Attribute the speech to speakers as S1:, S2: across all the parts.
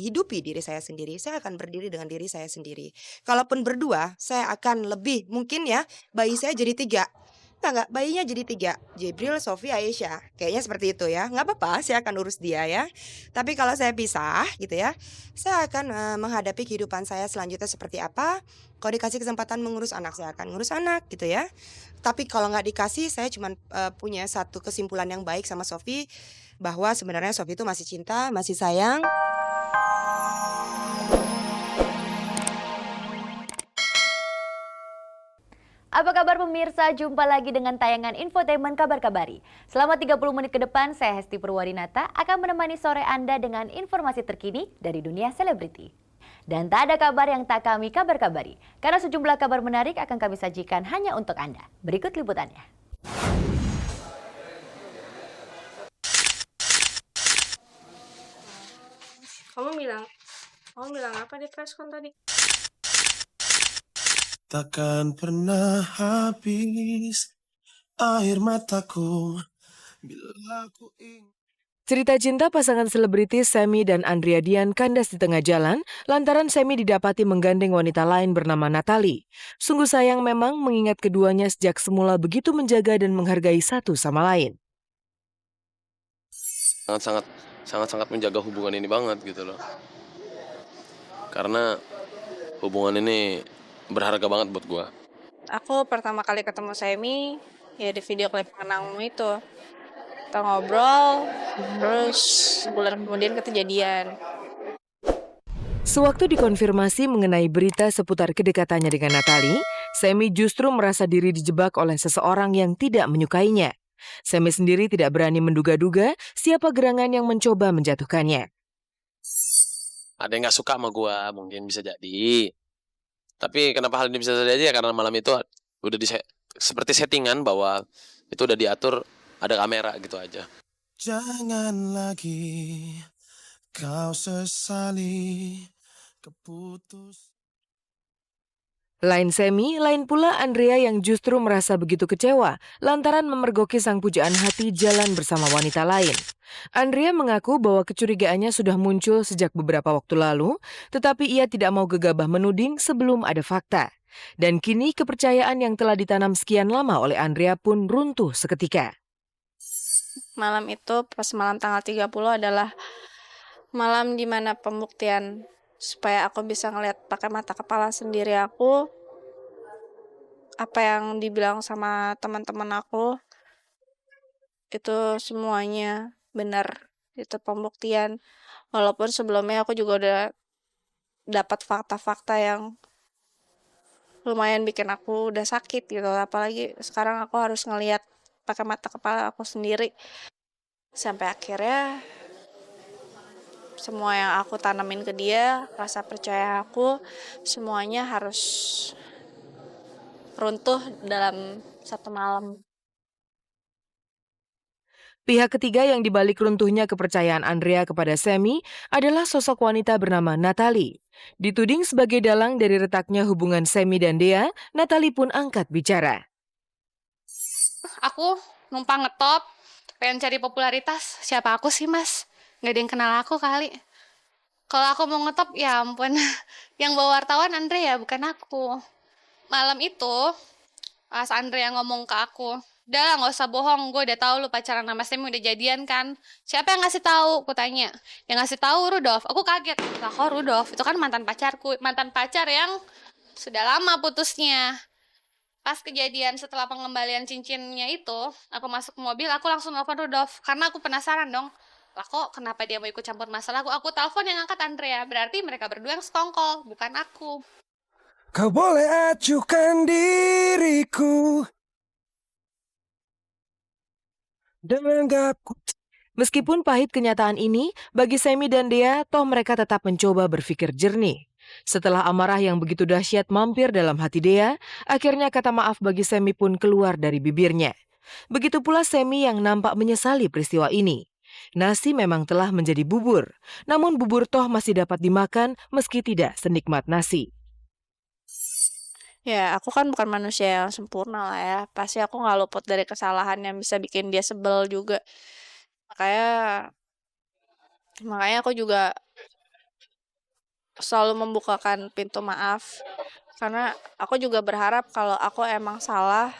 S1: menghidupi diri saya akan berdiri dengan diri saya sendiri. Kalaupun berdua, saya akan lebih mungkin ya, bayi saya jadi 3. Enggak, bayinya jadi 3, Jibril, Sofi, Aisyah, kayaknya seperti itu ya, nggak apa-apa, saya akan urus dia ya. Tapi kalau saya pisah gitu ya, saya akan, menghadapi kehidupan saya selanjutnya seperti apa, kalau dikasih kesempatan mengurus anak, saya akan ngurus anak gitu ya. Tapi kalau nggak dikasih, saya cuman, punya satu kesimpulan yang baik sama Sofi, bahwa sebenarnya Sofi itu masih cinta, masih sayang.
S2: Apa kabar pemirsa? Jumpa lagi dengan tayangan Infotainment Kabar Kabari. Selama 30 menit ke depan, saya Hesti Purwadinata akan menemani sore Anda dengan informasi terkini dari dunia selebriti. Dan tak ada kabar yang tak kami kabar-kabari, karena sejumlah kabar menarik akan kami sajikan hanya untuk Anda. Berikut liputannya.
S3: Kamu bilang apa di preskon tadi?
S4: Takkan pernah habis air mataku bila aku ingin.
S5: Cerita cinta pasangan selebritis Semi dan Andrea Dian kandas di tengah jalan lantaran Semi didapati menggandeng wanita lain bernama Natalie. Sungguh sayang memang mengingat keduanya sejak semula begitu menjaga dan menghargai satu sama lain.
S6: Sangat menjaga hubungan ini banget gitu loh. Karena hubungan ini berharga banget buat gua.
S3: Aku pertama kali ketemu Semi ya di video klip kenangmu itu. Kita ngobrol, terus sebulan kemudian kejadian.
S5: Sewaktu dikonfirmasi mengenai berita seputar kedekatannya dengan Natalie, Semi justru merasa diri dijebak oleh seseorang yang tidak menyukainya. Semi sendiri tidak berani menduga-duga siapa gerangan yang mencoba menjatuhkannya.
S6: Ada yang gak suka sama gua, mungkin bisa jadi. Tapi kenapa hal ini bisa terjadi ya karena malam itu udah seperti settingan bahwa itu udah diatur ada kamera gitu aja.
S4: Jangan lagi kau sesali keputus.
S5: Lain Semi, lain pula Andrea yang justru merasa begitu kecewa lantaran memergoki sang pujaan hati jalan bersama wanita lain. Andrea mengaku bahwa kecurigaannya sudah muncul sejak beberapa waktu lalu, tetapi ia tidak mau gegabah menuding sebelum ada fakta. Dan kini kepercayaan yang telah ditanam sekian lama oleh Andrea pun runtuh seketika.
S3: Malam itu pas malam tanggal 30 adalah malam dimana pembuktian supaya aku bisa ngeliat pakai mata kepala sendiri aku apa yang dibilang sama teman-teman aku itu semuanya benar, itu pembuktian. Walaupun sebelumnya aku juga udah dapat fakta-fakta yang lumayan bikin aku udah sakit gitu, apalagi sekarang aku harus ngelihat pakai mata kepala aku sendiri. Sampai akhirnya semua yang aku tanamin ke dia, rasa percaya aku, semuanya harus runtuh dalam satu malam.
S5: Pihak ketiga yang dibalik runtuhnya kepercayaan Andrea kepada Semi adalah sosok wanita bernama Natalie. Dituding sebagai dalang dari retaknya hubungan Semi dan Dea, Natalie pun angkat bicara.
S7: Aku numpang ngetop, pengen cari popularitas. Siapa aku sih, Mas? Nggak ada yang kenal aku kali. Kalau aku mau ngetop, ya ampun. Yang bawa wartawan Andrea, bukan aku. Malam itu, pas Andrea ngomong ke aku, udah lah, nggak usah bohong, gue udah tahu lu pacaran sama Semi, udah jadian kan. Siapa yang ngasih tahu? Aku tanya. Yang ngasih tahu Rudolf. Aku kaget. Lah kok Rudolf? Itu kan mantan pacarku, mantan pacar yang sudah lama putusnya. Pas kejadian setelah pengembalian cincinnya itu, aku masuk ke mobil, aku langsung nelfon Rudolf. Karena aku penasaran dong, lah kok kenapa dia mau ikut campur masalah aku? Aku telepon yang angkat Andrea, berarti mereka berdua yang sekongkol, bukan aku.
S4: Kau boleh acuhkan diriku dan anggapku.
S5: Meskipun pahit kenyataan ini, bagi Semi dan Dea, toh mereka tetap mencoba berpikir jernih. Setelah amarah yang begitu dahsyat mampir dalam hati Dea, akhirnya kata maaf bagi Semi pun keluar dari bibirnya. Begitu pula Semi yang nampak menyesali peristiwa ini. Nasi memang telah menjadi bubur, namun bubur toh masih dapat dimakan meski tidak senikmat nasi.
S3: Ya, aku kan bukan manusia yang sempurna lah ya. Pasti aku nggak luput dari kesalahan yang bisa bikin dia sebel juga. Makanya, makanya aku juga selalu membukakan pintu maaf. Karena aku juga berharap kalau aku emang salah,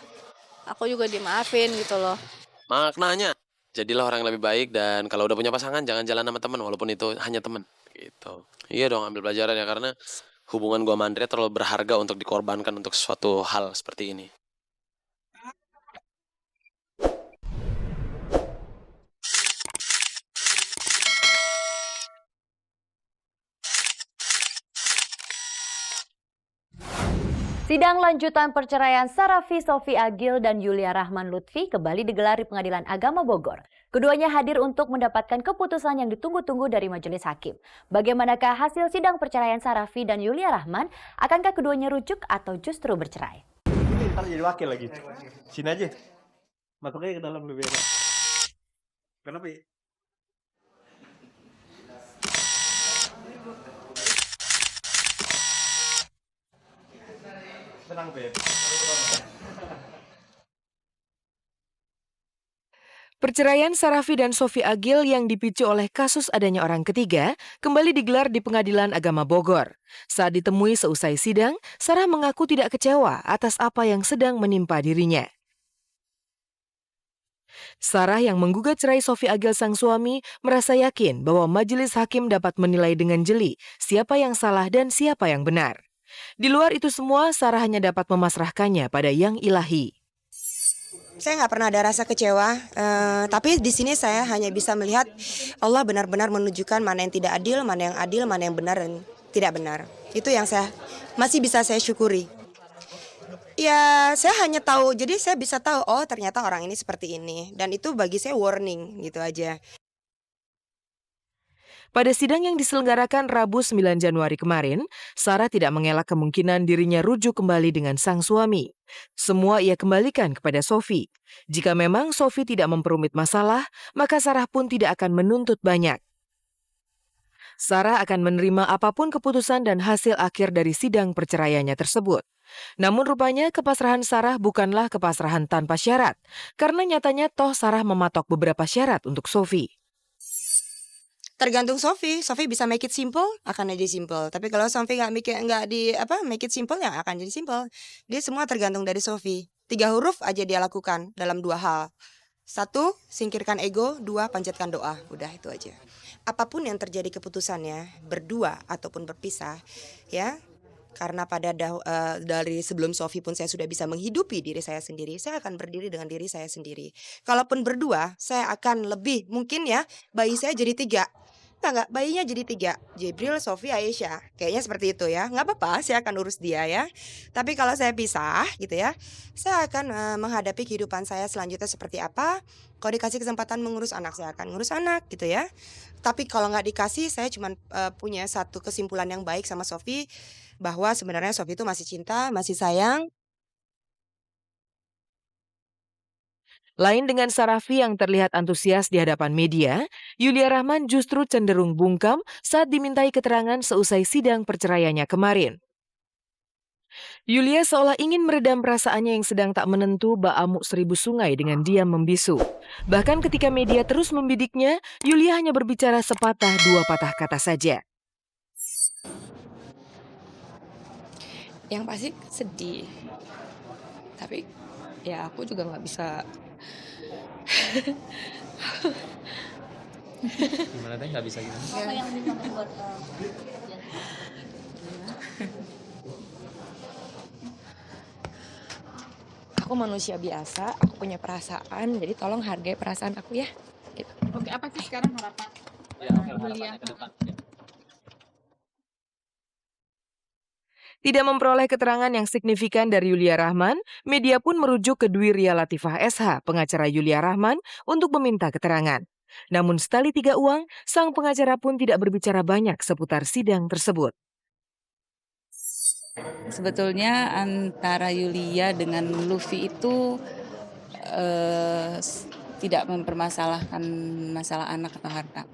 S3: aku juga dimaafin gitu loh.
S6: Maknanya, jadilah orang yang lebih baik dan kalau udah punya pasangan jangan jalan sama teman walaupun itu hanya teman gitu. Iya dong, ambil pelajaran ya karena hubungan gua sama Andrea terlalu berharga untuk dikorbankan untuk suatu hal seperti ini.
S2: Sidang lanjutan perceraian Sarafi Sofi Agil dan Yulia Rahman Lutfi kembali digelar di Pengadilan Agama Bogor. Keduanya hadir untuk mendapatkan keputusan yang ditunggu-tunggu dari majelis hakim. Bagaimanakah hasil sidang perceraian Sarafi dan Yulia Rahman? Akankah keduanya rujuk atau justru bercerai?
S8: Ntar jadi wakil lagi. Sini aja. Masuknya ke dalam lebih enak. Kenapa ya? Tenang, Beb.
S5: Perceraian Sarafi dan Sofi Agil yang dipicu oleh kasus adanya orang ketiga kembali digelar di Pengadilan Agama Bogor. Saat ditemui seusai sidang, Sarah mengaku tidak kecewa atas apa yang sedang menimpa dirinya. Sarah yang menggugat cerai Sofi Agil sang suami merasa yakin bahwa majelis hakim dapat menilai dengan jeli siapa yang salah dan siapa yang benar. Di luar itu semua, Sarah hanya dapat memasrahkannya pada Yang Ilahi.
S1: Saya nggak pernah ada rasa kecewa, tapi di sini saya hanya bisa melihat Allah benar-benar menunjukkan mana yang tidak adil, mana yang benar dan tidak benar. Itu yang saya masih bisa saya syukuri. Ya, saya hanya tahu, jadi saya bisa tahu, oh ternyata orang ini seperti ini. Dan itu bagi saya warning gitu aja.
S5: Pada sidang yang diselenggarakan Rabu 9 Januari kemarin, Sarah tidak mengelak kemungkinan dirinya rujuk kembali dengan sang suami. Semua ia kembalikan kepada Sofi. Jika memang Sofi tidak memperumit masalah, maka Sarah pun tidak akan menuntut banyak. Sarah akan menerima apapun keputusan dan hasil akhir dari sidang perceraiannya tersebut. Namun rupanya kepasrahan Sarah bukanlah kepasrahan tanpa syarat, karena nyatanya toh Sarah mematok beberapa syarat untuk Sofi.
S1: Tergantung Sofi bisa make it simple, akan jadi simple. Tapi kalau Sofi make it simple, ya akan jadi simple. Dia semua tergantung dari Sofi. 3 huruf aja dia lakukan dalam 2 hal. 1, singkirkan ego. 2, panjatkan doa. Udah itu aja. Apapun yang terjadi keputusannya, berdua ataupun berpisah, ya. Karena dari sebelum Sofi pun saya sudah bisa menghidupi diri saya sendiri, saya akan berdiri dengan diri saya sendiri. Kalaupun berdua, saya akan lebih, mungkin ya, bayi saya jadi 3. Enggak, bayinya jadi 3, Jibril, Sofi, Aisyah. Kayaknya seperti itu ya, nggak apa-apa, saya akan urus dia ya. Tapi kalau saya pisah gitu ya, saya akan menghadapi kehidupan saya selanjutnya seperti apa. Kalau dikasih kesempatan mengurus anak, saya akan ngurus anak gitu ya. Tapi kalau nggak dikasih, saya cuma punya satu kesimpulan yang baik sama Sofi, bahwa sebenarnya Sofi itu masih cinta, masih sayang.
S5: Lain dengan Sarafi yang terlihat antusias di hadapan media, Yulia Rahman justru cenderung bungkam saat dimintai keterangan seusai sidang perceraiannya kemarin. Yulia seolah ingin meredam perasaannya yang sedang tak menentu bak amuk 1000 sungai dengan diam membisu. Bahkan ketika media terus membidiknya, Yulia hanya berbicara sepatah 2 patah kata saja.
S9: Yang pasti sedih. Tapi ya aku juga nggak bisa.
S10: Gimana teh nggak bisa gimana?
S9: Apa yang bisa membuat aku manusia biasa, aku punya perasaan, jadi tolong hargai perasaan aku ya. Gitu.
S7: Oke, apa sih sekarang harapan?
S10: Ya, harapannya ke depan. Ya.
S5: Tidak memperoleh keterangan yang signifikan dari Yulia Rahman, media pun merujuk ke Dwi Ria Latifah SH, pengacara Yulia Rahman, untuk meminta keterangan. Namun setali 3 uang, sang pengacara pun tidak berbicara banyak seputar sidang tersebut.
S11: Sebetulnya antara Yulia dengan Lutfi itu tidak mempermasalahkan masalah anak atau harta.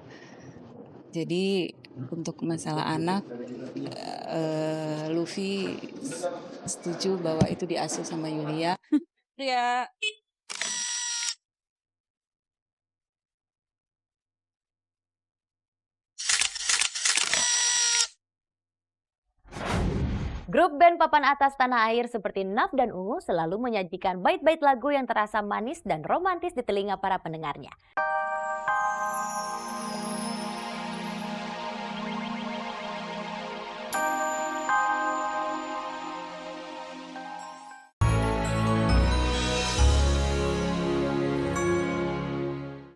S11: Jadi untuk masalah anak, Lutfi setuju bahwa itu diasuh sama Yulia. Ya.
S2: Grup band papan atas tanah air seperti Naf dan Ungu selalu menyajikan bait-bait lagu yang terasa manis dan romantis di telinga para pendengarnya.